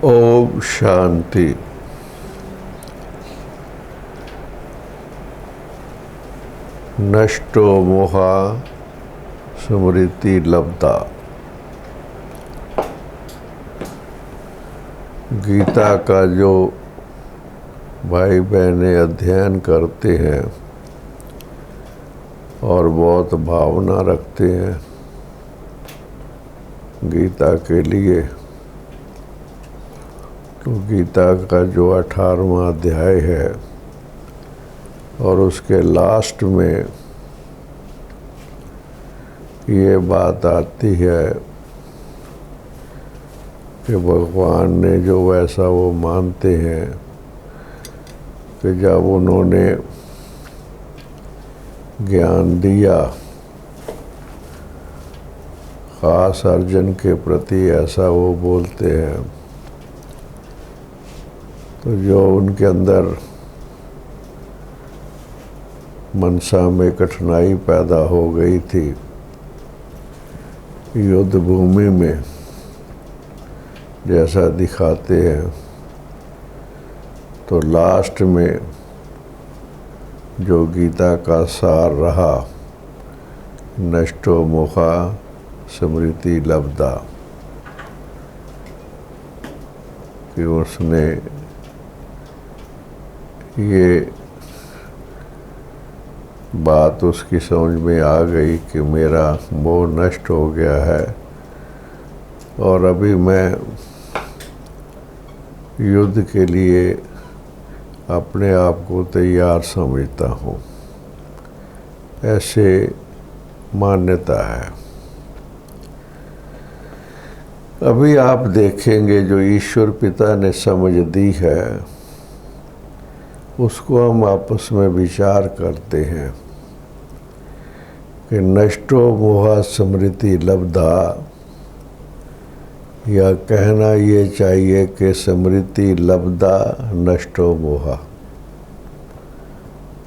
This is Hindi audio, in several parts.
ओम शांति। नष्टो मोहा स्मृति लब्धा। गीता का जो भाई बहनें अध्ययन करते हैं और बहुत भावना रखते हैं गीता के लिए, तो गीता का जो 18वां अध्याय है और उसके लास्ट में ये बात आती है कि भगवान ने जो वैसा वो मानते हैं कि जब उन्होंने ज्ञान दिया खास अर्जुन के प्रति, ऐसा वो बोलते हैं, तो जो उनके अंदर मनसा में कठिनाई पैदा हो गई थी युद्ध भूमि में, जैसा दिखाते हैं, तो लास्ट में जो गीता का सार रहा, नष्टो मोहा स्मृति लब्धा, कि उसने ये बात उसकी समझ में आ गई कि मेरा मोह नष्ट हो गया है और अभी मैं युद्ध के लिए अपने आप को तैयार समझता हूँ, ऐसे मान्यता है। अभी आप देखेंगे जो ईश्वर पिता ने समझ दी है उसको हम आपस में विचार करते हैं कि नष्टो मोहा स्मृति लब्धा, या कहना ये चाहिए कि स्मृति लब्धा नष्टो मोहा।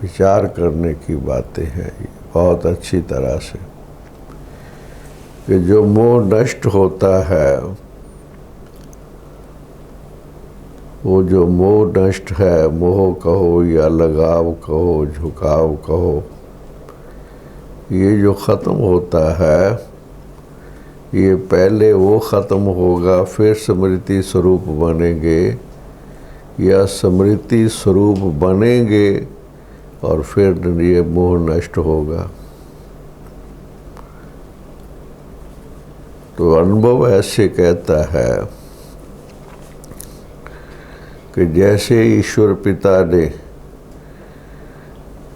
विचार करने की बातें हैं ये बहुत अच्छी तरह से, कि जो मोह नष्ट होता है, वो जो मोह नष्ट है, मोह कहो या लगाव कहो, झुकाव कहो, ये जो ख़त्म होता है, ये पहले वो ख़त्म होगा फिर स्मृति स्वरूप बनेंगे, या स्मृति स्वरूप बनेंगे और फिर ये मोह नष्ट होगा। तो अनुभव ऐसे कहता है कि जैसे ईश्वर पिता ने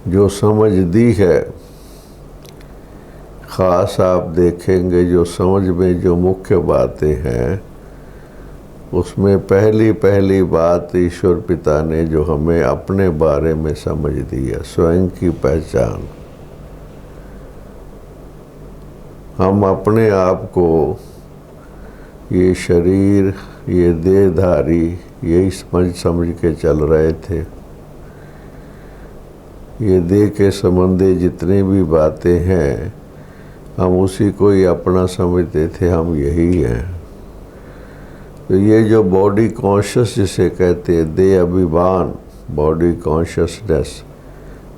जो समझ दी है, ख़ास आप देखेंगे जो समझ में जो मुख्य बातें हैं उसमें पहली बात ईश्वर पिता ने जो हमें अपने बारे में समझ दी है, स्वयं की पहचान। हम अपने आप को ये शरीर, ये देहधारी, यही समझ के चल रहे थे। ये देह के संबंधी जितनी भी बातें हैं हम उसी को ही अपना समझते थे, हम यही हैं। तो ये जो बॉडी कॉन्शियस जिसे कहते हैं, देह अभिमान, बॉडी कॉन्शियसनेस,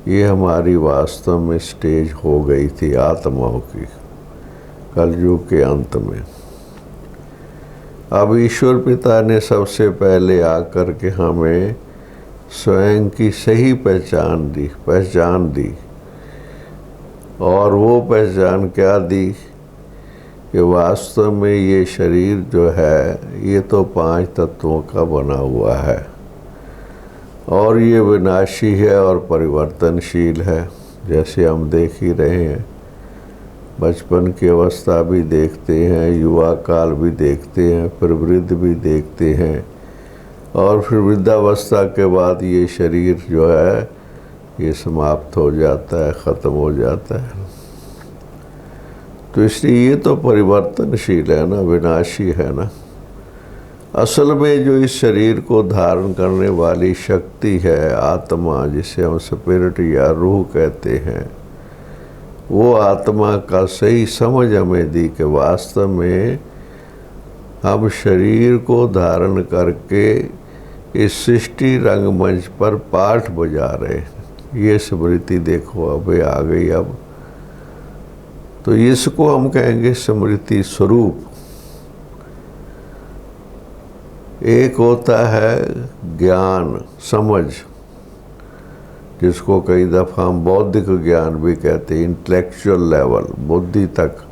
ये हमारी वास्तव में स्टेज हो गई थी आत्माओं की कलयुग के अंत में। अब ईश्वर पिता ने सबसे पहले आकर के हमें स्वयं की सही पहचान दी। और वो पहचान क्या दी कि वास्तव में ये शरीर जो है ये तो 5 तत्वों का बना हुआ है और ये विनाशी है और परिवर्तनशील है, जैसे हम देख ही रहे हैं। बचपन की अवस्था भी देखते हैं, युवा काल भी देखते हैं, फिर वृद्ध भी देखते हैं, और फिर वृद्धावस्था के बाद ये शरीर जो है ये समाप्त हो जाता है, ख़त्म हो जाता है। तो इसलिए ये तो परिवर्तनशील है ना, विनाशी है ना। असल में जो इस शरीर को धारण करने वाली शक्ति है, आत्मा, जिसे हम स्पिरिट या रूह कहते हैं, वो आत्मा का सही समझ हमें दी कि वास्तव में हम शरीर को धारण करके इस सृष्टि रंगमंच पर पाठ बजा रहे हैं। ये स्मृति देखो अब आ गई। अब तो इसको हम कहेंगे स्मृति स्वरूप। एक होता है ज्ञान, समझ, जिसको कई दफ़ा हम बौद्धिक ज्ञान भी कहते हैं। इंटेलेक्चुअल लेवल, बुद्धि तक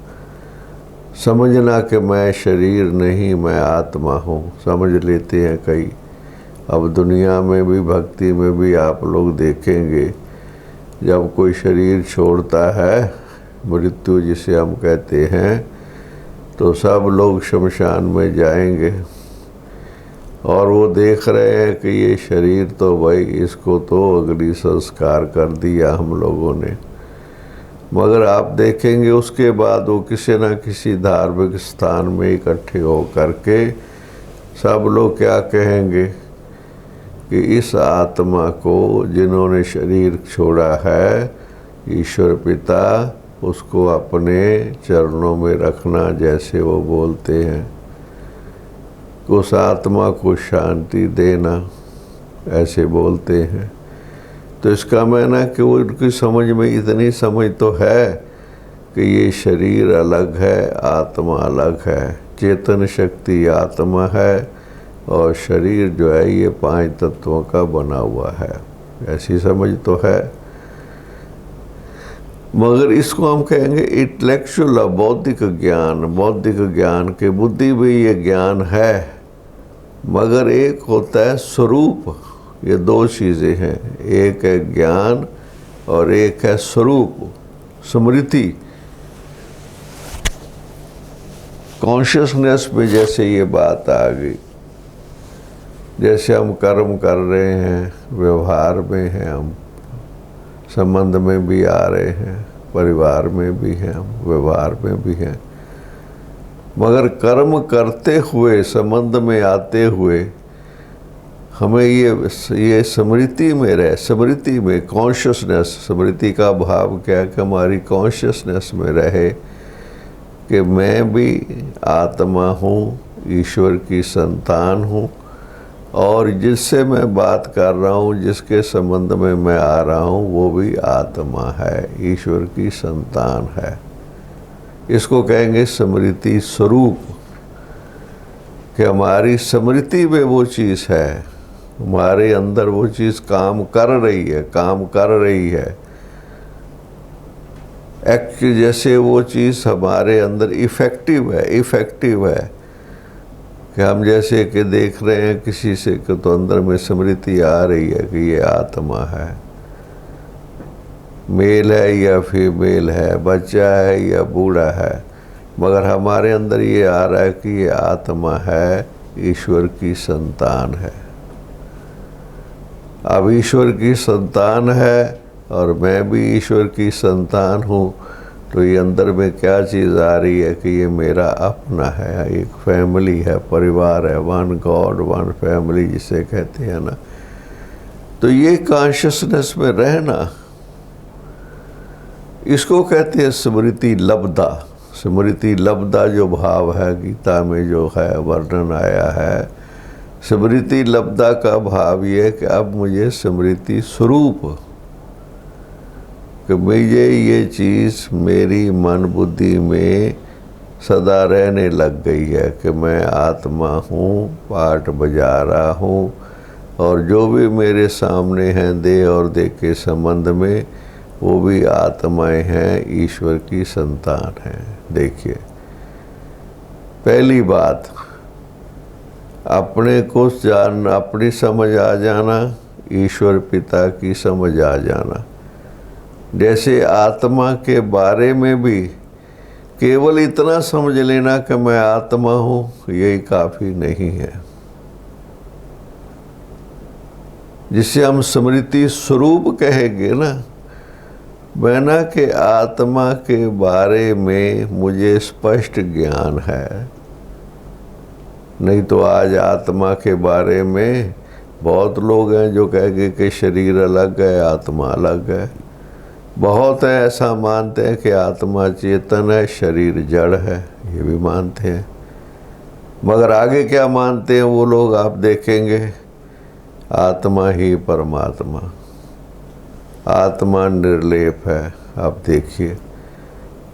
समझना कि मैं शरीर नहीं, मैं आत्मा हूँ, समझ लेते हैं कई। अब दुनिया में भी, भक्ति में भी आप लोग देखेंगे, जब कोई शरीर छोड़ता है, मृत्यु जिसे हम कहते हैं, तो सब लोग शमशान में जाएंगे और वो देख रहे हैं कि ये शरीर तो भाई, इसको तो अग्नि संस्कार कर दिया हम लोगों ने। मगर आप देखेंगे उसके बाद वो किसी न किसी धार्मिक स्थान में इकट्ठे हो करके सब लोग क्या कहेंगे कि इस आत्मा को जिन्होंने शरीर छोड़ा है, ईश्वर पिता उसको अपने चरणों में रखना, जैसे वो बोलते हैं, उस आत्मा को शांति देना, ऐसे बोलते हैं। तो इसका मायना कि वो उनकी समझ में इतनी समझ तो है कि ये शरीर अलग है, आत्मा अलग है, चेतन शक्ति आत्मा है और शरीर जो है ये 5 तत्वों का बना हुआ है, ऐसी समझ तो है। मगर इसको हम कहेंगे इंटेलेक्चुअल, बौद्धिक ज्ञान। बौद्धिक ज्ञान के बुद्धि भी ये ज्ञान है, मगर एक होता है स्वरूप। ये 2 चीज़ें हैं, एक है ज्ञान और एक है स्वरूप, स्मृति। कॉन्शियसनेस में जैसे ये बात आ गई, जैसे हम कर्म कर रहे हैं, व्यवहार में हैं, हम संबंध में भी आ रहे हैं, परिवार में भी हैं, हम व्यवहार में भी हैं, मगर कर्म करते हुए, संबंध में आते हुए हमें ये स्मृति में रहे, स्मृति में कॉन्शियसनेस। स्मृति का भाव क्या है कि हमारी कॉन्शियसनेस में रहे कि मैं भी आत्मा हूँ, ईश्वर की संतान हूँ, और जिससे मैं बात कर रहा हूँ, जिसके संबंध में मैं आ रहा हूँ, वो भी आत्मा है, ईश्वर की संतान है। इसको कहेंगे स्मृति स्वरूप, कि हमारी स्मृति में वो चीज़ है, हमारे अंदर वो चीज़ काम कर रही है, काम कर रही है। एक्ट जैसे वो चीज़ हमारे अंदर इफ़ेक्टिव है कि हम जैसे कि देख रहे हैं किसी से कि तो अंदर में स्मृति आ रही है कि ये आत्मा है, मेल है या फीमेल है, बच्चा है या बूढ़ा है, मगर हमारे अंदर ये आ रहा है कि ये आत्मा है, ईश्वर की संतान है। अब ईश्वर की संतान है और मैं भी ईश्वर की संतान हूँ, तो ये अंदर में क्या चीज़ आ रही है कि ये मेरा अपना है, एक फैमिली है, परिवार है, वन गॉड वन फैमिली जिसे कहते हैं ना। तो ये कॉन्शियसनेस में रहना, इसको कहते हैं स्मृति लब्धा। स्मृति लब्धा जो भाव है, गीता में जो है वर्णन आया है, स्मृति लब्धा का भाव ये है कि अब मुझे स्मृति स्वरूप, कि मुझे ये चीज़ मेरी मन बुद्धि में सदा रहने लग गई है कि मैं आत्मा हूँ, पाठ बजा रहा हूँ, और जो भी मेरे सामने हैं देह और देह के संबंध में, वो भी आत्माएं हैं, ईश्वर की संतान हैं। देखिए, पहली बात अपने को जानना, अपनी समझ आ जाना, ईश्वर पिता की समझ आ जाना। जैसे आत्मा के बारे में भी केवल इतना समझ लेना कि मैं आत्मा हूँ, यही काफ़ी नहीं है। जिसे हम स्मृति स्वरूप कहेंगे ना, बना के आत्मा के बारे में मुझे स्पष्ट ज्ञान है। नहीं तो आज आत्मा के बारे में बहुत लोग हैं जो कहेंगे कि शरीर अलग है, आत्मा अलग है। बहुत है ऐसा मानते हैं कि आत्मा चेतन है, शरीर जड़ है, ये भी मानते हैं। मगर आगे क्या मानते हैं वो लोग, आप देखेंगे आत्मा ही परमात्मा, आत्मा निर्लेप है। आप देखिए,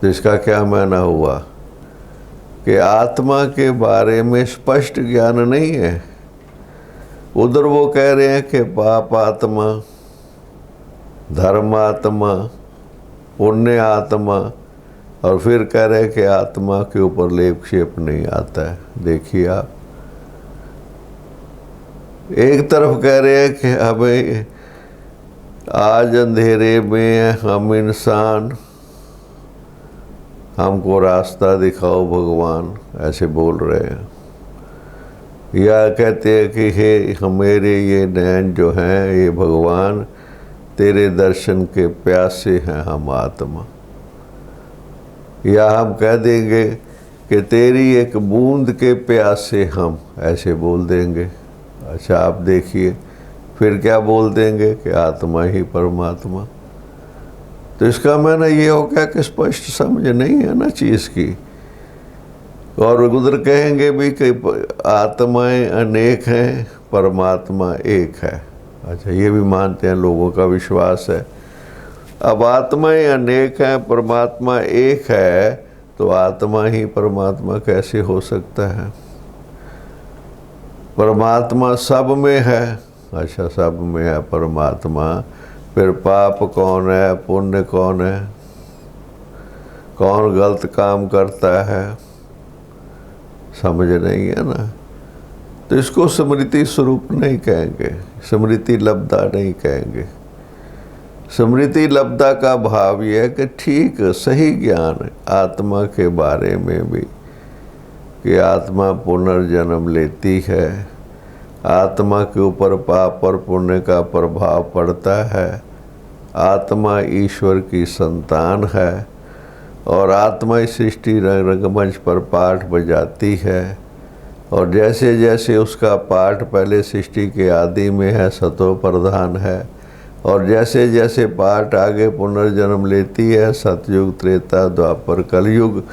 तो इसका क्या माना हुआ कि आत्मा के बारे में स्पष्ट ज्ञान नहीं है। उधर वो कह रहे हैं कि पाप आत्मा, धर्मात्मा, पुण्य आत्मा, और फिर कह रहे हैं कि आत्मा के ऊपर लेप क्षेप नहीं आता है। देखिए आप, एक तरफ कह रहे हैं कि हमें आज अंधेरे में हम इंसान, हमको रास्ता दिखाओ भगवान, ऐसे बोल रहे हैं। या कहते हैं कि हे मेरे ये नैन जो हैं ये भगवान तेरे दर्शन के प्यासे हैं हम आत्मा। या हम कह देंगे कि तेरी एक बूंद के प्यासे हम, ऐसे बोल देंगे। अच्छा आप देखिए, फिर क्या बोल देंगे कि आत्मा ही परमात्मा। तो इसका माना ये हो गया कि स्पष्ट समझ नहीं है ना चीज़ की। और उधर कहेंगे भी कि आत्माएं अनेक हैं, परमात्मा एक है। अच्छा, ये भी मानते हैं, लोगों का विश्वास है। अब आत्माएं अनेक हैं, परमात्मा एक है, तो आत्मा ही परमात्मा कैसे हो सकता है? परमात्मा सब में है। अच्छा, सब में है परमात्मा, फिर पाप कौन है, पुण्य कौन है, कौन गलत काम करता है, समझ नहीं है ना। तो इसको स्मृति स्वरूप नहीं कहेंगे, स्मृति लब्धा नहीं कहेंगे। स्मृति लब्धा का भाव यह है कि ठीक सही ज्ञान आत्मा के बारे में भी, कि आत्मा पुनर्जन्म लेती है, आत्मा के ऊपर पाप और पुण्य का प्रभाव पड़ता है, आत्मा ईश्वर की संतान है, और आत्मा इस सृष्टि रंगमंच पर पाठ बजाती है। और जैसे जैसे उसका पाठ पहले सृष्टि के आदि में है, सतो प्रधान है, और जैसे जैसे पाठ आगे पुनर्जन्म लेती है, सतयुग, त्रेता, द्वापर, कलयुग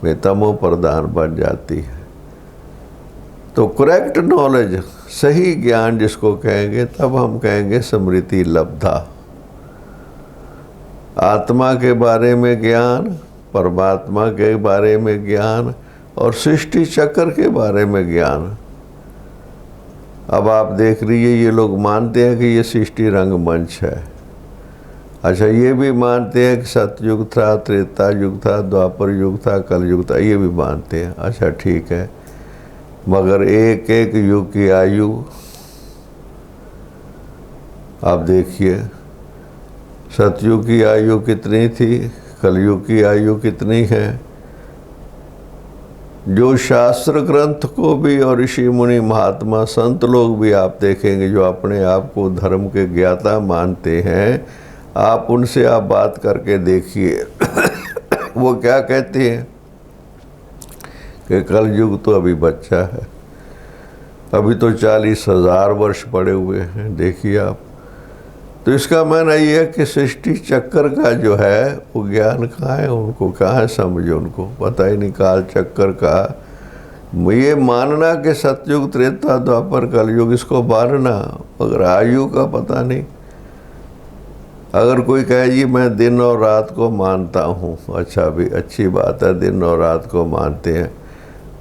में तमो प्रधान बन जाती है। तो करेक्ट नॉलेज, सही ज्ञान जिसको कहेंगे, तब हम कहेंगे स्मृति लब्धा। आत्मा के बारे में ज्ञान, परमात्मा के बारे में ज्ञान, और सृष्टि चक्र के बारे में ज्ञान। अब आप देख लीजिए, ये लोग मानते हैं कि ये सृष्टि रंगमंच है। अच्छा, ये भी मानते हैं कि सतयुग था, त्रेता युग था, द्वापर युग था, कलयुग था, ये भी मानते हैं। अच्छा ठीक है, मगर एक एक युग की आयु आप देखिए, सतयुग की आयु कितनी थी, कलयुग की आयु कितनी है। जो शास्त्र ग्रंथ को भी और ऋषि मुनि महात्मा संत लोग भी आप देखेंगे, जो अपने आप को धर्म के ज्ञाता मानते हैं, आप उनसे आप बात करके देखिए वो क्या कहते हैं कि कलयुग तो अभी बच्चा है, अभी तो 40,000 वर्ष पड़े हुए हैं। देखिए आप, तो इसका मानना ये है कि सृष्टि चक्कर का जो है वो ज्ञान कहाँ है, उनको कहाँ है समझ, उनको पता ही नहीं काल चक्कर का। ये मानना कि सतयुग, त्रेता, द्वापर, कलयुग, इसको मानना, मगर आयु का पता नहीं। अगर कोई कहे जी मैं दिन और रात को मानता हूँ, अच्छा भी अच्छी बात है, दिन और रात को मानते हैं,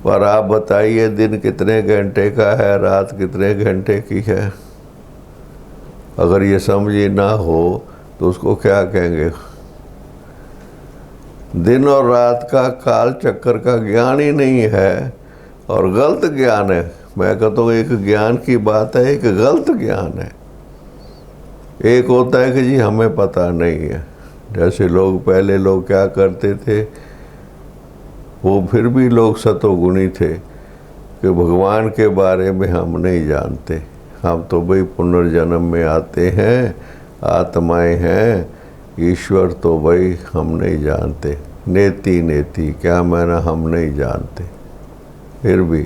पर आप बताइए दिन कितने घंटे का है, रात कितने घंटे की है। अगर ये समझ ही ना हो तो उसको क्या कहेंगे। दिन और रात का काल चक्कर का ज्ञान ही नहीं है, और गलत ज्ञान है। मैं कहता हूँ एक ज्ञान की बात है, एक गलत ज्ञान है। एक होता है कि जी हमें पता नहीं है, जैसे लोग पहले लोग क्या करते थे, वो फिर भी लोग सतोगुणी थे कि भगवान के बारे में हम नहीं जानते, हम तो भाई पुनर्जन्म में आते हैं, आत्माएं हैं, ईश्वर तो भाई हम नहीं जानते। नेति नेति क्या माना, हम नहीं जानते, फिर भी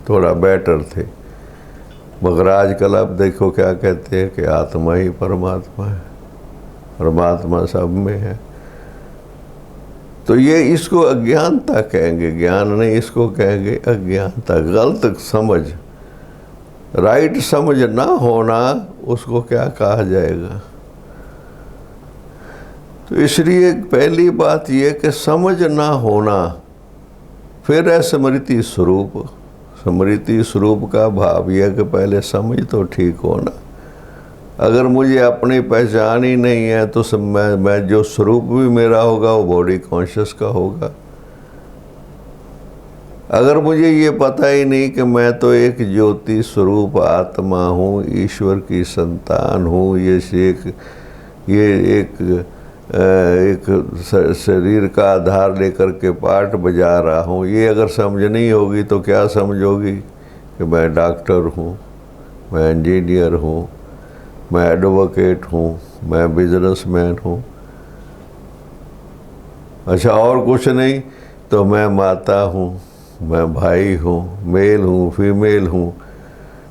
थोड़ा बेटर थे। मगर आजकल आप देखो क्या कहते हैं कि आत्मा ही परमात्मा है, परमात्मा सब में है। तो ये इसको अज्ञानता कहेंगे, ज्ञान नहीं, इसको कहेंगे अज्ञानता। गलत समझ, राइट समझ ना होना, उसको क्या कहा जाएगा? तो इसलिए पहली बात ये कि समझ ना होना। फिर है स्मृति स्वरूप। स्मृति स्वरूप का भाव यह कि पहले समझ तो ठीक होना। अगर मुझे अपनी पहचान ही नहीं है तो मैं जो स्वरूप भी मेरा होगा वो बॉडी कॉन्शियस का होगा। अगर मुझे ये पता ही नहीं कि मैं तो एक ज्योति स्वरूप आत्मा हूँ, ईश्वर की संतान हूँ, ये एक शरीर का आधार लेकर के पार्ट बजा रहा हूँ, ये अगर समझ नहीं होगी तो क्या समझोगी? कि मैं डॉक्टर हूँ, मैं इंजीनियर हूँ, मैं एडवोकेट हूँ, मैं बिजनेसमैन हूँ। अच्छा, और कुछ नहीं तो मैं माता हूँ, मैं भाई हूँ, मेल हूँ, फीमेल हूँ।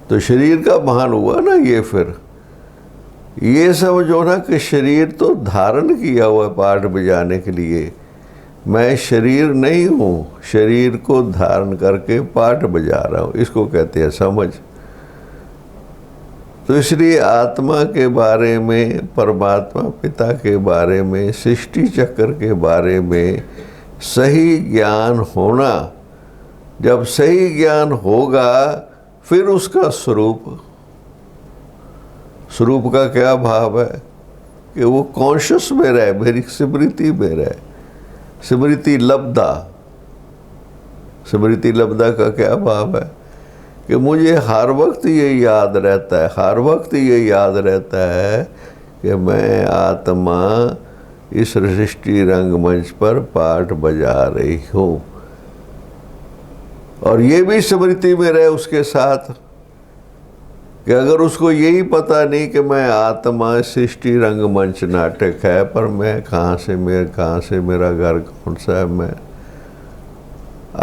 तो शरीर का भान हुआ ना। ये फिर ये समझो ना कि शरीर तो धारण किया हुआ है पाठ बजाने के लिए। मैं शरीर नहीं हूँ, शरीर को धारण करके पाठ बजा रहा हूँ, इसको कहते हैं समझ। तो इसलिए आत्मा के बारे में, परमात्मा पिता के बारे में, सृष्टि चक्र के बारे में सही ज्ञान होना। जब सही ज्ञान होगा फिर उसका स्वरूप का क्या भाव है कि वो कॉन्शियस में रहे, मेरी स्मृति में रहे। स्मृति लब्धा का क्या भाव है कि मुझे हर वक्त ये याद रहता है, हर वक्त ये याद रहता है कि मैं आत्मा इस सृष्टि रंगमंच पर पाठ बजा रही हूँ। और ये भी स्मृति में रहे उसके साथ कि अगर उसको यही पता नहीं कि मैं आत्मा सृष्टि रंगमंच नाटक है, पर मैं कहाँ से मेरा घर कौन सा है, मैं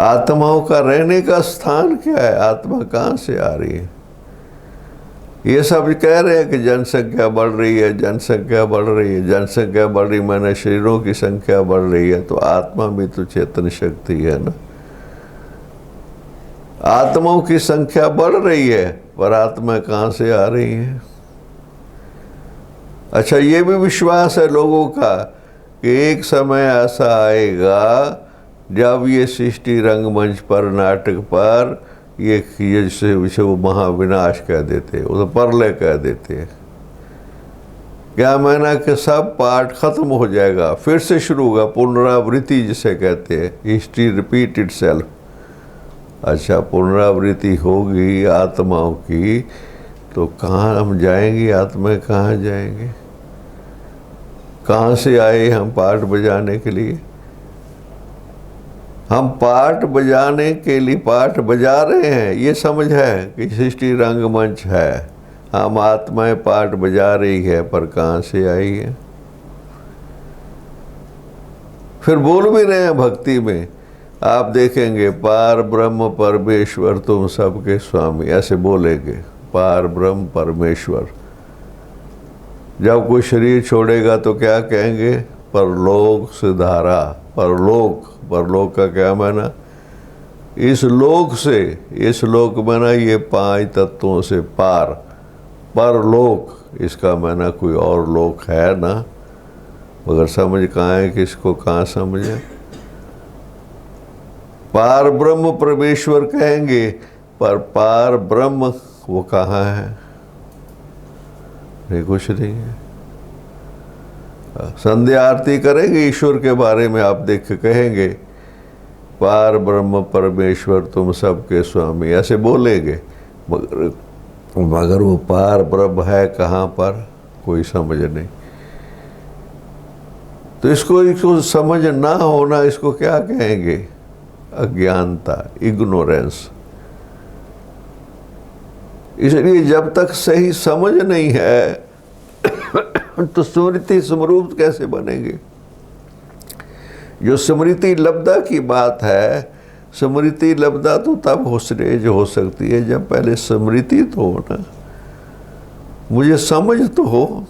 आत्माओं का रहने का स्थान क्या है, आत्मा कहाँ से आ रही है। ये सब कह रहे हैं कि जनसंख्या बढ़ रही है, जनसंख्या बढ़ रही है, जनसंख्या बढ़ रही, मैंने शरीरों की संख्या बढ़ रही है। तो आत्मा भी तो चेतन शक्ति है ना। आत्माओं की संख्या बढ़ रही है पर आत्मा कहाँ से आ रही है? अच्छा, ये भी विश्वास है लोगों का कि एक समय ऐसा आएगा जब ये सृष्टि रंगमंच पर, नाटक पर ये जिसे वो महाविनाश कह देते, वो तो प्रलय कह देते हैं। क्या माना कि सब पाठ खत्म हो जाएगा, फिर से शुरू होगा, पुनरावृत्ति जिसे कहते हैं, हिस्ट्री रिपीट इटसेल्फ। अच्छा, पुनरावृत्ति होगी आत्माओं की तो कहाँ हम जाएंगे? आत्माएं कहाँ जाएंगे? कहाँ से आए हम पाठ बजाने के लिए? हम पाठ बजाने के लिए पाठ बजा रहे हैं, ये समझ है कि सृष्टि रंगमंच है, हम आत्माएं पाठ बजा रही है, पर कहाँ से आई है? फिर बोल भी रहे हैं भक्ति में, आप देखेंगे पार ब्रह्म परमेश्वर तुम सबके स्वामी, ऐसे बोलेंगे, पार ब्रह्म परमेश्वर। जब कोई शरीर छोड़ेगा तो क्या कहेंगे? परलोक सिधारा। परलोक का क्या माना? इस लोक माना ये 5 तत्वों से पार। परलोक इसका माना कोई और लोक है ना, मगर समझ कहाँ है, किसको कहाँ समझे? पार ब्रह्म परमेश्वर कहेंगे, पर पार ब्रह्म वो कहाँ है? नहीं, कुछ नहीं है। संध्या आरती करेंगे ईश्वर के बारे में, आप देख के कहेंगे पार ब्रह्म परमेश्वर तुम सबके स्वामी, ऐसे बोलेंगे, मगर वो पार ब्रह्म है कहाँ पर, कोई समझ नहीं। तो इसको समझ ना होना, इसको क्या कहेंगे? अज्ञानता, इग्नोरेंस। इसलिए जब तक सही समझ नहीं है तो स्मृति समरूप कैसे बनेंगे? जो स्मृति लब्धा की बात है, स्मृति लब्धा तो तब हो सकती है जब पहले स्मृति तो हो ना, मुझे समझ तो हो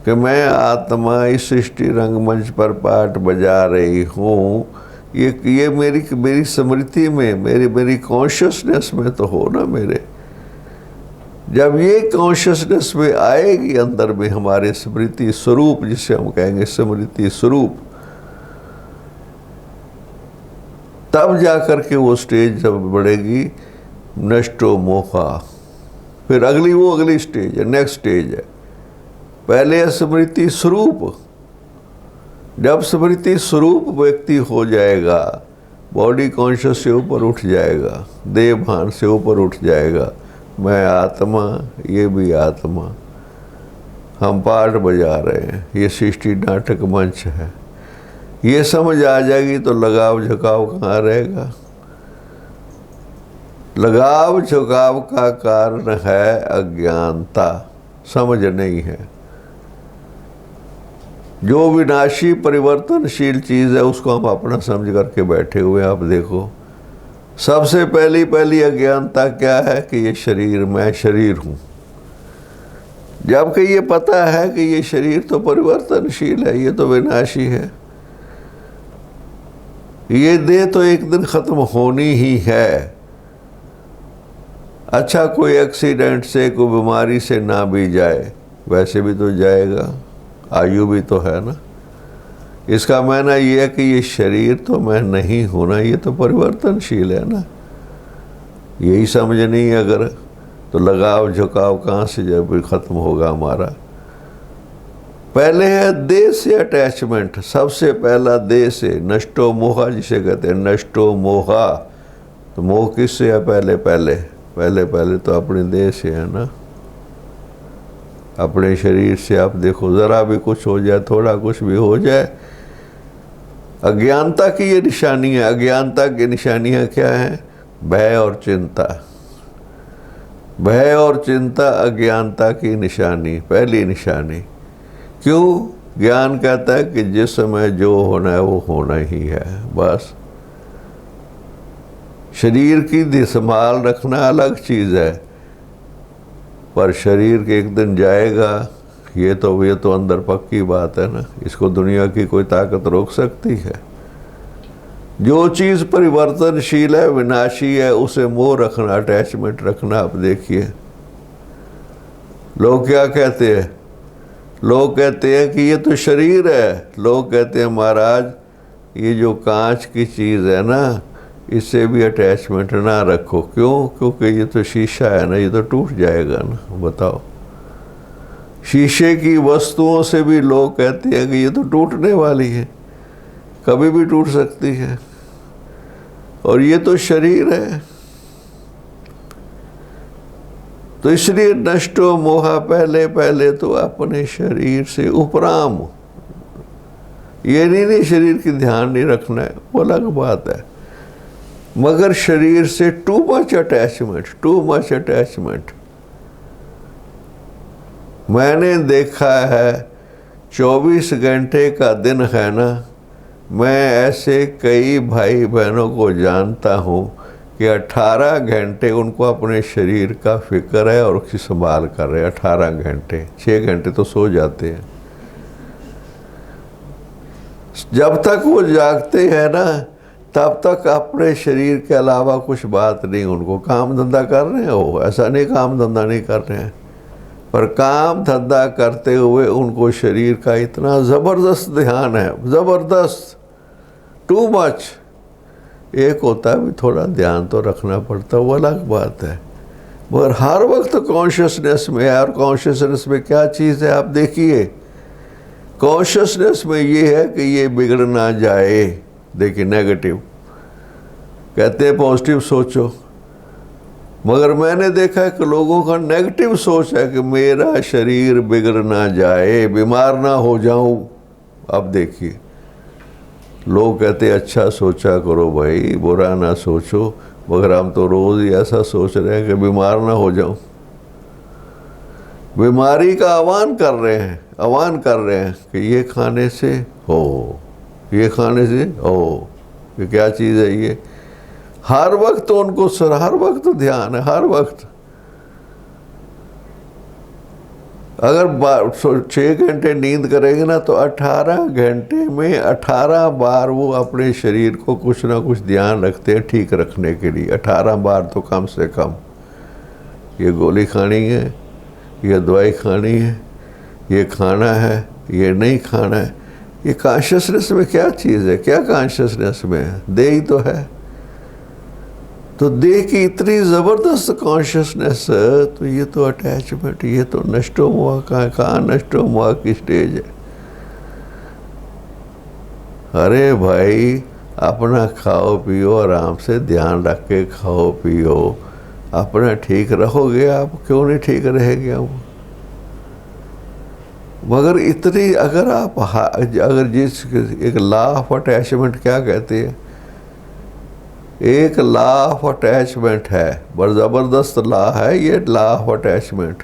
कि मैं आत्मा इस सृष्टि रंगमंच पर पाठ बजा रही हूँ, ये मेरी स्मृति में, मेरी कॉन्शियसनेस में तो हो ना मेरे। जब ये कॉन्शियसनेस में आएगी अंदर में हमारे स्मृति स्वरूप, जिसे हम कहेंगे स्मृति स्वरूप, तब जाकर के वो स्टेज जब बढ़ेगी नष्टो मोहा। फिर अगली स्टेज है, नेक्स्ट स्टेज है। पहले है स्मृति स्वरूप। जब स्मृति स्वरूप व्यक्ति हो जाएगा, बॉडी कॉन्शियस से ऊपर उठ जाएगा, देह भान से ऊपर उठ जाएगा, मैं आत्मा, ये भी आत्मा, हम पाठ बजा रहे हैं, ये सृष्टि नाटक मंच है, ये समझ आ जाएगी तो लगाव झुकाव कहाँ रहेगा। लगाव झुकाव का कारण है अज्ञानता, समझ नहीं है। जो विनाशी परिवर्तनशील चीज़ है उसको हम अपना समझ करके बैठे हुए हैं। आप देखो, सबसे पहली अज्ञानता क्या है कि ये शरीर, मैं शरीर हूँ। जबकि ये पता है कि ये शरीर तो परिवर्तनशील है, ये तो विनाशी है, ये देह तो एक दिन खत्म होनी ही है। अच्छा, कोई एक्सीडेंट से, कोई बीमारी से ना भी जाए, वैसे भी तो जाएगा, आयु भी तो है ना। इसका मायना ये है कि ये शरीर तो मैं नहीं हूं ना, ये तो परिवर्तनशील है ना। यही समझ नहीं अगर, तो लगाव झुकाव कहाँ से जब खत्म होगा हमारा। पहले है देह से अटैचमेंट, सबसे पहला देह से, नष्टो मोहा जिसे कहते हैं, नष्टो मोहा। तो मोह किससे है? पहले तो अपने देह से है ना, अपने शरीर से। आप देखो, ज़रा भी कुछ हो जाए, थोड़ा कुछ भी हो जाए, अज्ञानता की ये निशानी है। अज्ञानता की निशानियाँ क्या हैं? भय और चिंता। भय और चिंता अज्ञानता की निशानी, पहली निशानी। क्यों? ज्ञान कहता है कि जिस समय जो होना है वो होना ही है, बस। शरीर की संभाल रखना अलग चीज़ है, पर शरीर के एक दिन जाएगा, ये तो अंदर पक्की बात है ना। इसको दुनिया की कोई ताकत रोक सकती है? जो चीज़ परिवर्तनशील है, विनाशी है, उसे मोह रखना, अटैचमेंट रखना। आप देखिए, लोग क्या कहते हैं? लोग कहते हैं कि ये तो शरीर है। लोग कहते हैं महाराज, ये जो कांच की चीज़ है ना, इससे भी अटैचमेंट ना रखो। क्यों? क्योंकि ये तो शीशा है ना, ये तो टूट जाएगा ना। बताओ, शीशे की वस्तुओं से भी लोग कहते हैं कि ये तो टूटने वाली है, कभी भी टूट सकती है, और ये तो शरीर है। तो इसलिए नष्टो मोहा, पहले तो अपने शरीर से उपराम। ये नहीं शरीर की ध्यान नहीं रखना है, वो अलग बात है, मगर शरीर से टू मच अटैचमेंट। मैंने देखा है 24 घंटे का दिन है ना, मैं ऐसे कई भाई बहनों को जानता हूँ कि 18 घंटे उनको अपने शरीर का फिक्र है और उसकी संभाल कर रहे हैं। 18 घंटे, 6 घंटे तो सो जाते हैं। जब तक वो जागते हैं ना, तब तक अपने शरीर के अलावा कुछ बात नहीं। उनको काम धंधा कर रहे हैं, वो ऐसा नहीं काम धंधा नहीं कर रहे हैं, पर काम धंधा करते हुए उनको शरीर का इतना ज़बरदस्त ध्यान है, ज़बरदस्त, टू मच। एक होता है भी थोड़ा ध्यान तो रखना पड़ता है, वो अलग बात है, मगर हर वक्त कॉन्शियसनेस में है। और कॉन्शियसनेस में क्या चीज़ है? आप देखिए, कॉन्शियसनेस में ये है कि ये बिगड़ ना जाए। देखिए, नेगेटिव कहते हैं पॉजिटिव सोचो, मगर मैंने देखा है कि लोगों का नेगेटिव सोच है कि मेरा शरीर बिगड़ ना जाए, बीमार ना हो जाऊं। अब देखिए, लोग कहते हैं अच्छा सोचा करो भाई, बुरा ना सोचो, मगर हम तो रोज़ ही ऐसा सोच रहे हैं कि बीमार ना हो जाऊं। बीमारी का आह्वान कर रहे हैं कि ये खाने से हो, ये खाने से हो। ये क्या चीज़ है ये? हर वक्त उनको हर वक्त ध्यान है, हर वक्त। अगर 6 घंटे नींद करेंगे ना तो 18 घंटे में 18 बार वो अपने शरीर को कुछ ना कुछ ध्यान रखते हैं ठीक रखने के लिए। 18 बार तो कम से कम। ये गोली खानी है, ये दवाई खानी है, ये खाना है, ये नहीं खाना है। ये कॉन्शियसनेस में क्या चीज़ है? क्या कॉन्शियसनेस में है? देह ही तो है। तो देह की इतनी ज़बरदस्त कॉन्शियसनेस, तो ये तो अटैचमेंट, ये तो नष्टो मुआ का, कहाँ नष्टो मुआ की स्टेज है। अरे भाई, अपना खाओ पियो, आराम से ध्यान रख के खाओ पियो, अपना ठीक रहोगे आप, क्यों नहीं ठीक रहेंगे हम? मगर इतनी अगर आप अगर जिस एक लॉ ऑफ अटैचमेंट क्या कहते हैं, एक लॉ ऑफ अटैचमेंट है, बड़ा ज़बरदस्त लॉ है ये law of attachment.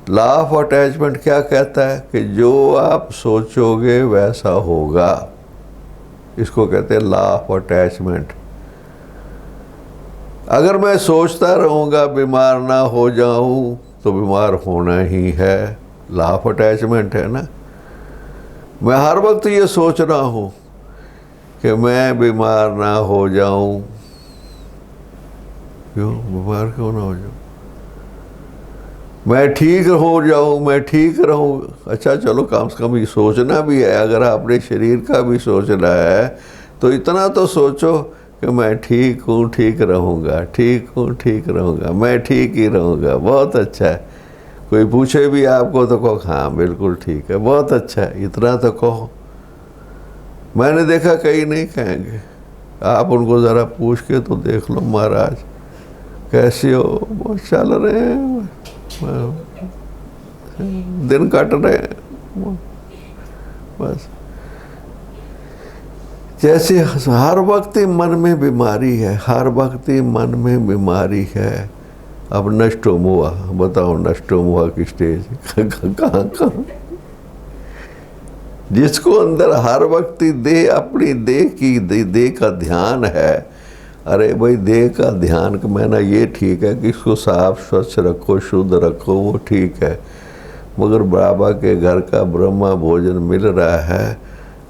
Law of attachment क्या कहता है कि जो आप सोचोगे वैसा होगा। इसको कहते हैं लॉ ऑफ अटैचमेंट। अगर मैं सोचता रहूँगा बीमार ना हो जाऊँ तो बीमार होना ही है, लॉ ऑफ अटैचमेंट है ना। मैं हर वक्त ये सोच रहा हूँ कि मैं बीमार ना हो जाऊं। क्यों बीमार क्यों ना हो जाऊं? मैं ठीक हो जाऊं, मैं ठीक रहूं। अच्छा चलो, कम से कम ये सोचना भी है। अगर आपने शरीर का भी सोचना है तो इतना तो सोचो कि मैं ठीक हूँ, ठीक रहूँगा, ठीक हूँ, ठीक रहूँगा, मैं ठीक ही रहूँगा। बहुत अच्छा है। कोई पूछे भी आपको तो कहो हाँ बिल्कुल ठीक है, बहुत अच्छा है, इतना तो कहो। मैंने देखा कई नहीं कहेंगे। आप उनको ज़रा पूछ के तो देख लो, महाराज कैसे हो? वो चल रहे हैं, दिन कट रहे हैं बस। जैसे हर वक्त ही मन में बीमारी है, हर वक्त ही मन में बीमारी है। अब नष्टो मुआ, बताओ नष्टो मुआ की स्टेज कहाँ कहाँ? जिसको अंदर हर वक्त ही देह, अपनी देह की देह का ध्यान है। अरे भाई देह का ध्यान का मैंने ये ठीक है कि इसको साफ स्वच्छ रखो, शुद्ध रखो, वो ठीक है। मगर बाबा के घर का ब्रह्मा भोजन मिल रहा है,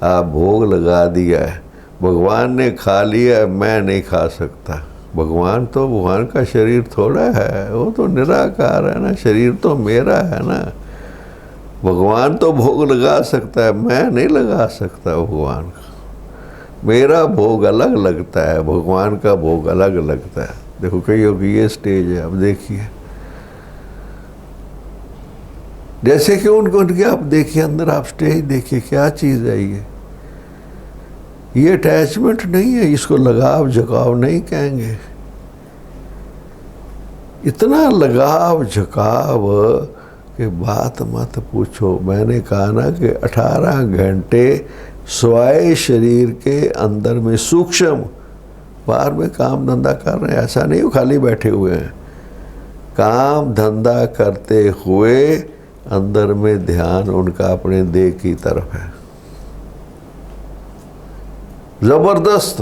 आप भोग लगा दिया है, भगवान ने खा लिया, मैं नहीं खा सकता। भगवान का शरीर थोड़ा है, वो तो निराकार है ना, शरीर तो मेरा है ना। भगवान तो भोग लगा सकता है, मैं नहीं लगा सकता भगवान का। मेरा भोग अलग लगता है, भगवान का भोग अलग लगता है। देखो कईयों की ये स्टेज है। अब देखिए जैसे कि उनके आप देखिए अंदर, आप स्टेज देखिए क्या चीज़ है ये अटैचमेंट नहीं है, इसको लगाव झुकाव नहीं कहेंगे। इतना लगाव झुकाव कि बात मत पूछो। मैंने कहा ना कि 18 घंटे स्वाय शरीर के अंदर में सूक्ष्म, बाहर में काम धंधा कर रहे हैं, ऐसा नहीं खाली बैठे हुए हैं। काम धंधा करते हुए अंदर में ध्यान उनका अपने देह की तरफ है। जबरदस्त।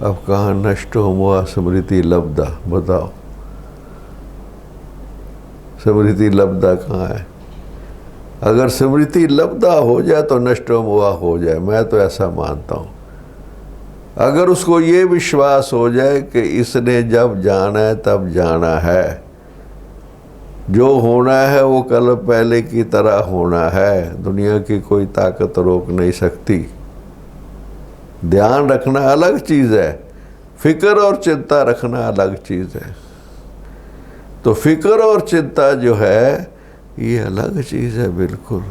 अब कहाँ नष्टो मुआ स्मृति लब्धा, बताओ स्मृति लब्धा कहाँ है? अगर स्मृति लब्धा हो जाए तो नष्टो मुआ हो जाए, मैं तो ऐसा मानता हूँ। अगर उसको ये विश्वास हो जाए कि इसने जब जाना है तब जाना है, जो होना है वो कल पहले की तरह होना है, दुनिया की कोई ताकत रोक नहीं सकती। ध्यान रखना अलग चीज़ है, फिक्र और चिंता रखना अलग चीज़ है। तो फिक्र और चिंता जो है ये अलग चीज़ है बिल्कुल।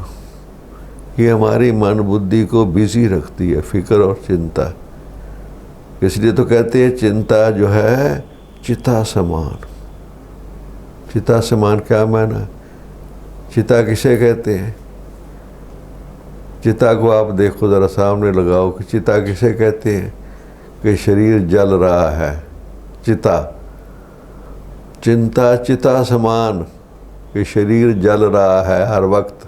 ये हमारी मन बुद्धि को बिजी रखती है, फिक्र और चिंता। इसलिए तो कहते हैं चिंता जो है चिता समान। चिता समान क्या माना? चिता किसे कहते हैं? चिता को आप देखो ज़रा, सामने लगाओ कि चिता किसे कहते हैं? कि शरीर जल रहा है, चिता। चिंता चिता समान, कि शरीर जल रहा है हर वक्त,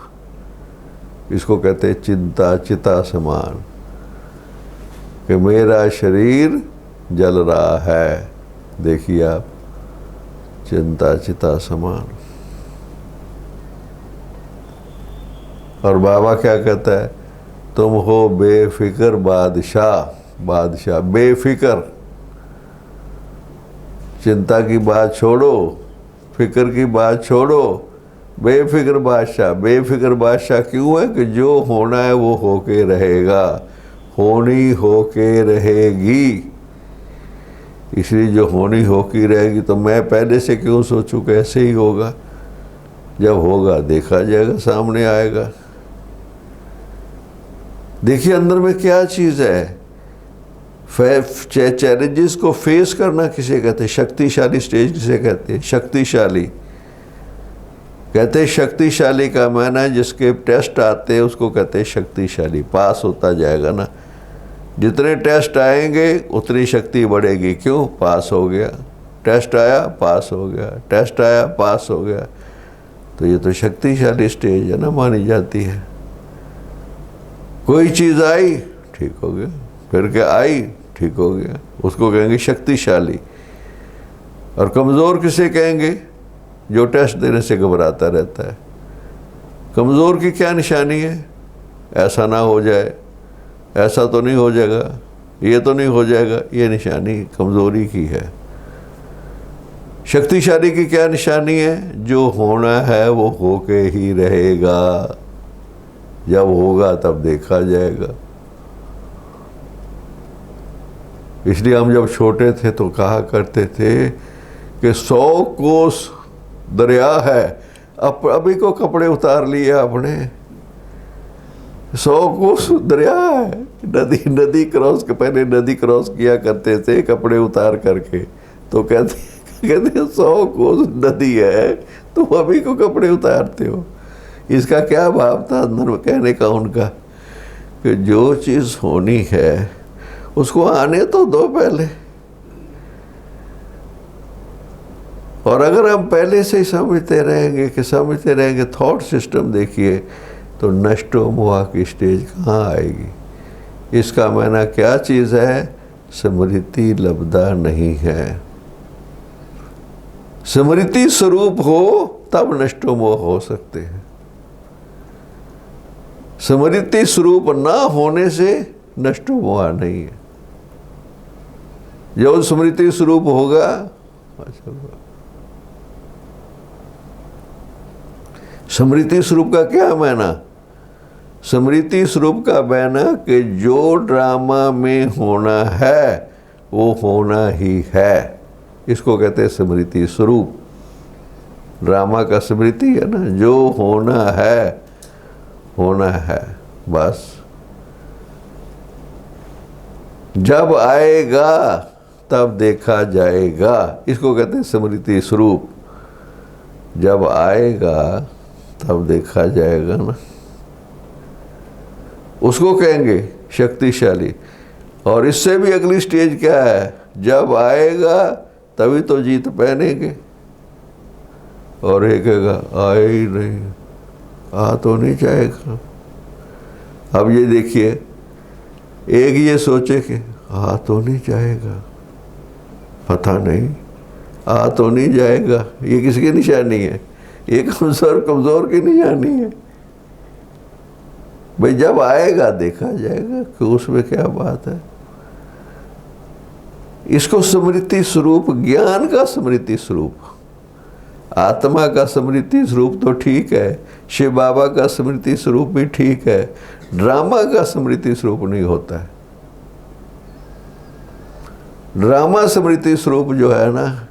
इसको कहते हैं चिंता चिता समान। कि मेरा शरीर जल रहा है, देखिए आप, चिंता चिता समान। और बाबा क्या कहता है, तुम हो बेफिक्र बादशाह। बादशाह बेफिक्र, चिंता की बात छोड़ो, फिक्र की बात छोड़ो, बेफिक्र बादशाह। बेफिक्र बादशाह क्यों है कि जो होना है वो होके रहेगा, होनी होके रहेगी। इसलिए जो होनी होके रहेगी, तो मैं पहले से क्यों सोचूं कि ऐसे ही होगा। जब होगा देखा जाएगा, सामने आएगा। देखिए अंदर में क्या चीज़ है। चैलेंजेस को फेस करना किसे कहते हैं, शक्तिशाली स्टेज किसे कहते हैं, शक्तिशाली। कहते हैं शक्तिशाली का माना है जिसके टेस्ट आते हैं उसको कहते हैं शक्तिशाली। पास होता जाएगा ना, जितने टेस्ट आएंगे उतनी शक्ति बढ़ेगी। क्यों, पास हो गया, टेस्ट आया पास हो गया, टेस्ट आया पास हो गया। तो ये तो शक्तिशाली स्टेज है ना, मानी जाती है। कोई चीज़ आई ठीक हो गया, फिर क्या आई ठीक हो गया, उसको कहेंगे शक्तिशाली। और कमज़ोर किसे कहेंगे, जो टेस्ट देने से घबराता रहता है। कमज़ोर की क्या निशानी है, ऐसा ना हो जाए, ऐसा तो नहीं हो जाएगा, ये तो नहीं हो जाएगा, ये निशानी कमज़ोरी की है। शक्तिशाली की क्या निशानी है, जो होना है वो होके ही रहेगा, जब होगा तब देखा जाएगा। इसलिए हम जब छोटे थे तो कहा करते थे कि 100 कोस दरिया है, अब अभी को कपड़े उतार लिए आपने। 100 कोस दरिया है, नदी क्रॉस के, पहले नदी क्रॉस किया करते थे कपड़े उतार करके, तो कहते 100 कोस नदी है, तुम अभी को कपड़े उतारते हो। इसका क्या भाव था अंदर में कहने का उनका, कि जो चीज़ होनी है उसको आने तो दो पहले। और अगर हम पहले से ही समझते रहेंगे थॉट सिस्टम देखिए, तो नष्टो मोह की स्टेज कहाँ आएगी। इसका माना क्या चीज़ है, स्मृति लब्धा नहीं है। स्मृति स्वरूप हो तब नष्टो मोह हो सकते हैं। स्मृति स्वरूप ना होने से नष्टो मोह नहीं है। जो स्मृति स्वरूप होगा, स्मृति स्वरूप का क्या माना, स्मृति स्वरूप का माना कि जो ड्रामा में होना है वो होना ही है। इसको कहते हैं स्मृति स्वरूप। ड्रामा का स्मृति है ना, जो होना है बस। जब आएगा तब देखा जाएगा, इसको कहते हैं स्मृति स्वरूप। जब आएगा तब देखा जाएगा ना, उसको कहेंगे शक्तिशाली। और इससे भी अगली स्टेज क्या है, जब आएगा तभी तो जीत पहनेंगे। और एक आए ही नहीं, आ तो नहीं जाएगा। अब ये देखिए, एक ये सोचे कि आ तो नहीं जाएगा, पता नहीं आ तो नहीं जाएगा, ये किसकी निशानी है, ये कमज़ोर की निशानी है। भाई जब आएगा देखा जाएगा कि उसमें क्या बात है। इसको स्मृति स्वरूप, ज्ञान का स्मृति स्वरूप, आत्मा का स्मृति स्वरूप तो ठीक है, शिव बाबा का स्मृति स्वरूप भी ठीक है, ड्रामा का स्मृति स्वरूप नहीं होता है। ड्रामा स्मृति स्वरूप जो है ना,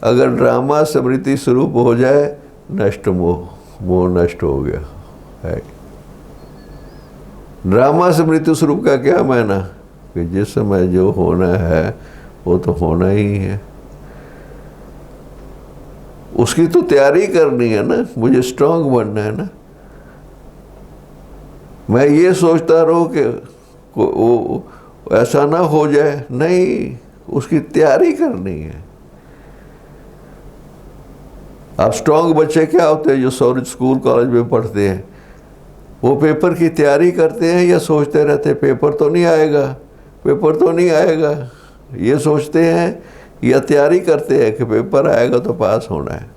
अगर ड्रामा स्मृति स्वरूप हो जाए, नष्ट मोह नष्ट हो गया है। ड्रामा स्मृति स्वरूप का क्या माना, कि जिस समय जो होना है वो तो होना ही है, उसकी तो तैयारी करनी है ना, मुझे स्ट्रांग बनना है ना। मैं ये सोचता रहूं कि वो ऐसा ना हो जाए, नहीं, उसकी तैयारी करनी है। अब स्ट्रांग बच्चे क्या होते हैं, जो स्कूल कॉलेज में पढ़ते हैं, वो पेपर की तैयारी करते हैं या सोचते रहते हैं पेपर तो नहीं आएगा, पेपर तो नहीं आएगा, ये सोचते हैं या तैयारी करते हैं कि पेपर आएगा तो पास होना है।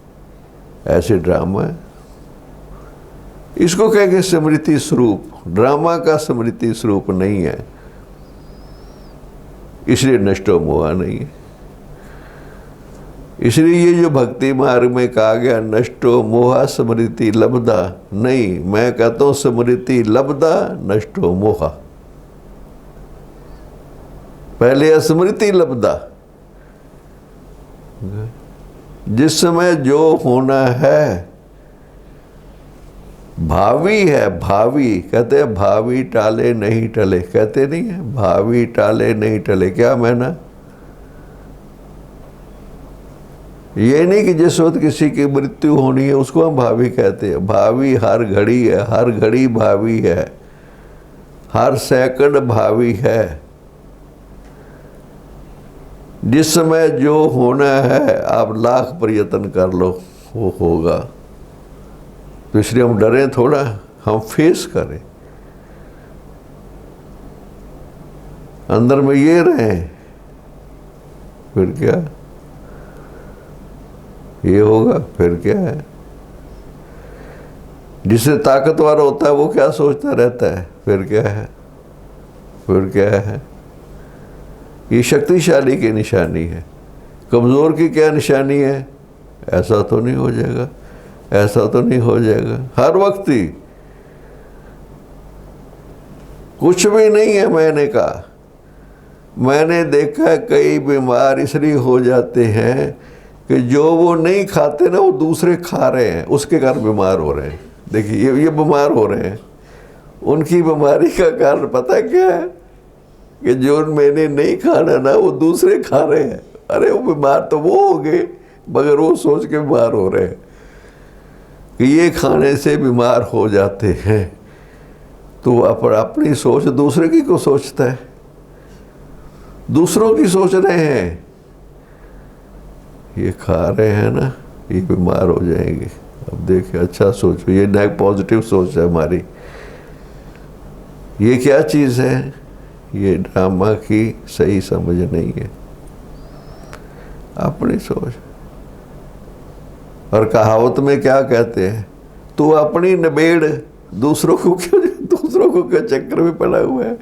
ऐसे ड्रामा है। इसको कहेंगे स्मृति स्वरूप। ड्रामा का स्मृति स्वरूप नहीं है, इसलिए नष्टो मोहा नहीं है। इसलिए ये जो भक्ति मार्ग में कहा गया नष्टो मोहा स्मृति लब्धा, नहीं, मैं कहता हूं स्मृति लब्धा नष्टो मोहा। पहले स्मृति लब्धा, जिस समय जो होना है भावी है, भावी कहते हैं, भावी टाले नहीं टले, कहते नहीं है भावी टाले नहीं टले। क्या मैना? ये नहीं कि जिस वक्त किसी की मृत्यु होनी है उसको हम भावी कहते हैं। भावी हर घड़ी है, हर घड़ी भावी है, हर सेकंड भावी है। जिस समय जो होना है आप लाख प्रयत्न कर लो वो होगा। तो इसलिए हम डरें थोड़ा, हम फेस करें, अंदर में ये रहें, फिर क्या ये होगा, फिर क्या है। जिससे ताकतवर होता है वो क्या सोचता रहता है, फिर क्या है, फिर क्या है। ये शक्तिशाली की निशानी है। कमज़ोर की क्या निशानी है? ऐसा तो नहीं हो जाएगा, ऐसा तो नहीं हो जाएगा। हर वक्त ही कुछ भी नहीं है। मैंने कहा, मैंने देखा कई बीमार इसलिए हो जाते हैं कि जो वो नहीं खाते ना वो दूसरे खा रहे हैं, उसके कारण बीमार हो रहे हैं। देखिए ये बीमार हो रहे हैं, उनकी बीमारी का कारण पता क्या है? कि जो मैंने नहीं खाना ना वो दूसरे खा रहे हैं। अरे वो बीमार तो वो हो गए, मगर वो सोच के बीमार हो रहे हैं कि ये खाने से बीमार हो जाते हैं। तो अपनी सोच दूसरे की को सोचता है, दूसरों की सोच रहे हैं। ये खा रहे हैं ना, ये बीमार हो जाएंगे। अब देखिए, अच्छा सोचो, ये नेक पॉजिटिव सोच है हमारी। ये क्या चीज़ है? ये ड्रामा की सही समझ नहीं है, अपनी सोच। और कहावत में क्या कहते हैं? तू अपनी निबेड़, दूसरों को क्या चक्कर में पड़ा हुआ है।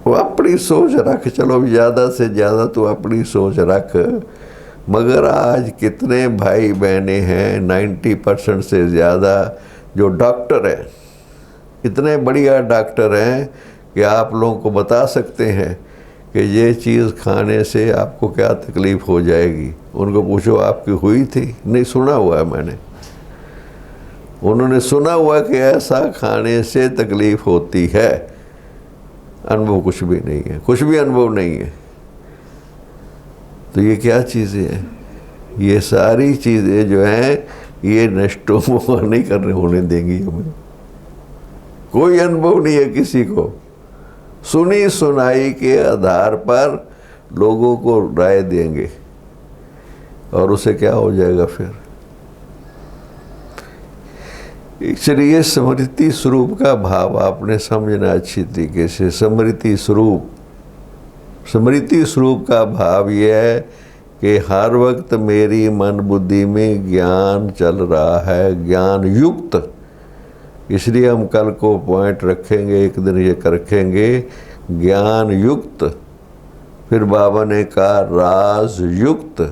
वो अपनी सोच रख, चलो ज़्यादा से ज़्यादा तू अपनी सोच रख। मगर आज कितने भाई बहने हैं, 90% से ज़्यादा जो डॉक्टर हैं, इतने बढ़िया डॉक्टर हैं कि आप लोगों को बता सकते हैं कि ये चीज़ खाने से आपको क्या तकलीफ़ हो जाएगी। उनको पूछो आपकी हुई थी? नहीं, सुना हुआ है मैंने। उन्होंने सुना हुआ कि ऐसा खाने से तकलीफ़ होती है। अनुभव कुछ भी नहीं है, कुछ भी अनुभव नहीं है। तो ये क्या चीज़ें हैं? ये सारी चीज़ें जो हैं ये नष्टो मोह नहीं करने होने देंगी हमें। कोई अनुभव नहीं है किसी को। सुनी सुनाई के आधार पर लोगों को राय देंगे और उसे क्या हो जाएगा फिर। इसलिए स्मृति स्वरूप का भाव आपने समझना अच्छी तरीके से। स्मृति स्वरूप, स्मृति स्वरूप का भाव यह है कि हर वक्त मेरी मन बुद्धि में ज्ञान चल रहा है, ज्ञान युक्त। इसलिए हम कल को पॉइंट रखेंगे, एक दिन ये रखेंगे ज्ञान युक्त। फिर बाबा ने कहा राज युक्त,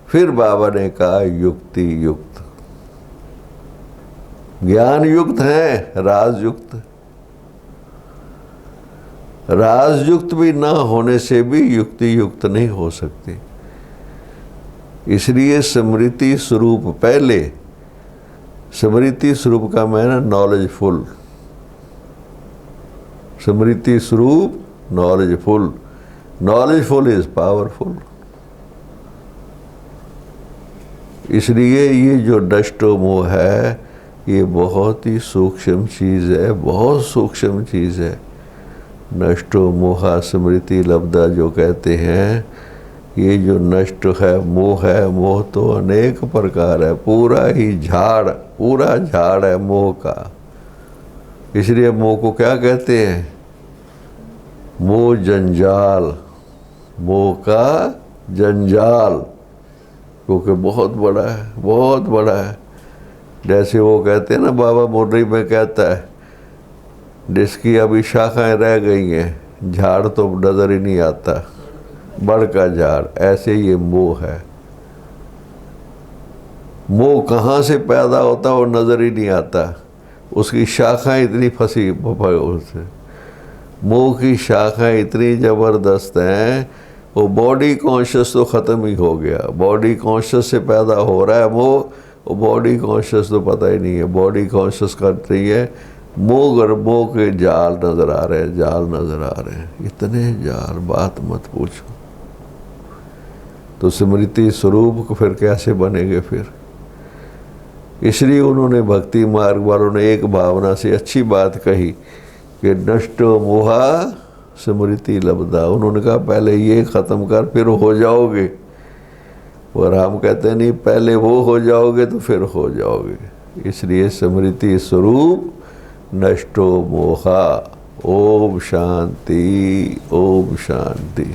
फिर बाबा ने कहा युक्ति युक्त। ज्ञान युक्त है, राज युक्त। राज युक्त भी ना होने से भी युक्ति युक्त नहीं हो सकती। इसलिए स्मृति स्वरूप पहले, स्मृति स्वरूप का मैंने नॉलेजफुल, स्मृति स्वरूप नॉलेजफुल, नॉलेजफुल इज पावरफुल। इसलिए ये जो नष्टो मोह है ये बहुत ही सूक्ष्म चीज़ है, बहुत सूक्ष्म चीज़ है। नष्टो मोहा स्मृति लब्धा जो कहते हैं, ये जो नष्ट है, मोह तो अनेक प्रकार है, पूरा ही झाड़, पूरा झाड़ है मोह का। इसलिए मोह को क्या कहते हैं? मोह जंजाल, मोह का जंजाल, क्योंकि बहुत बड़ा है, बहुत बड़ा है। जैसे वो कहते हैं ना, बाबा मुर्री में कहता है, जिसकी अभी शाखाएं रह गई हैं, झाड़ तो नजर ही नहीं आता, बड़ का झाड़। ऐसे ये मोह है। मोह कहाँ से पैदा होता वो नजर ही नहीं आता, उसकी शाखाएं इतनी फंसी उससे। मोह की शाखाएं इतनी ज़बरदस्त हैं, वो बॉडी कॉन्शियस तो ख़त्म ही हो गया। बॉडी कॉन्शियस से पैदा हो रहा है मोह, वो बॉडी कॉन्शियस तो पता ही नहीं है। बॉडी कॉन्शियस कर रही है मोह के जाल नज़र आ रहे हैं, जाल नज़र आ रहे हैं, इतने जाल, बात मत पूछो। तो स्मृति स्वरूप को फिर कैसे बनेंगे फिर? इसलिए उन्होंने भक्ति मार्ग वालों ने एक भावना से अच्छी बात कही कि नष्टो मोहा स्मृति लब्धा। उन्होंने कहा पहले ये ख़त्म कर, फिर हो जाओगे। और हम कहते नहीं, पहले वो हो जाओगे तो फिर हो जाओगे। इसलिए स्मृति स्वरूप नष्टो मोहा। ओम शांति, ओम शांति।